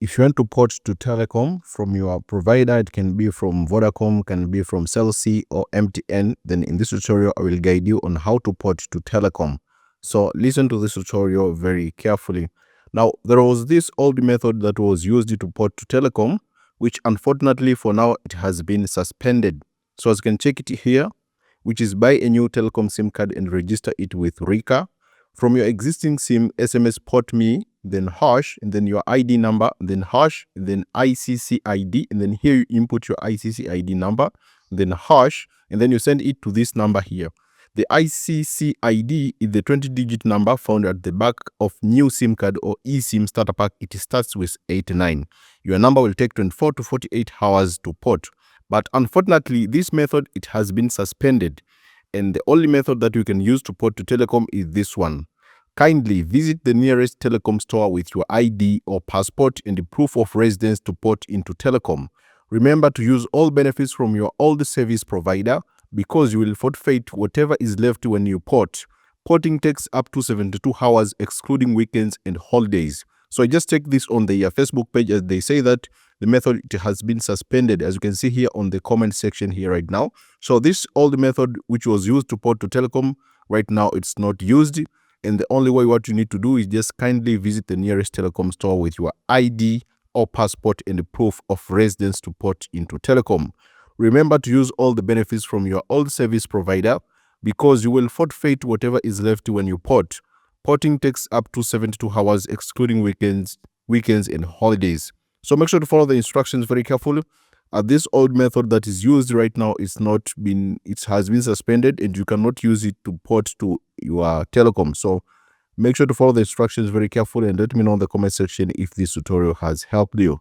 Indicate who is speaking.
Speaker 1: If you want to port to Telecom from your provider, it can be from Vodacom, can be from Cell C or MTN, then in this tutorial, I will guide you on how to port to Telecom. So listen to this tutorial very carefully. Now, there was this old method that was used to port to Telecom, which unfortunately for now, it has been suspended. So as you can check it here, which is buy a new Telkom SIM card and register it with RICA. From your existing SIM, SMS PORTME, then hash, and then your ID number, then hash, and then ICCID, and then here you input your ICCID number, then hash, and then you send it to this number here. The ICCID is the 20-digit number found at the back of new SIM card or eSIM starter pack. It starts with 89. Your number will take 24 to 48 hours to port. But unfortunately, this method, it has been suspended. And the only method that you can use to port to Telecom is this one. Kindly visit the nearest Telecom store with your ID or passport and the proof of residence to port into Telecom. Remember to use all benefits from your old service provider because you will forfeit whatever is left when you port. Porting takes up to 72 hours excluding weekends and holidays. So I just checked this on their Facebook page as they say that the method it has been suspended, as you can see here on the comment section here right now. So this old method which was used to port to Telecom, right now it's not used. And the only way what you need to do is just kindly visit the nearest Telecom store with your ID or passport and the proof of residence to port into Telecom. Remember to use all the benefits from your old service provider because you will forfeit whatever is left when you port. Porting takes up to 72 hours excluding weekends and holidays. So make sure to follow the instructions very carefully. This old method that is used right now it has been suspended and you cannot use it to port to your Telecom. So make sure to follow the instructions very carefully and let me know in the comment section if this tutorial has helped you.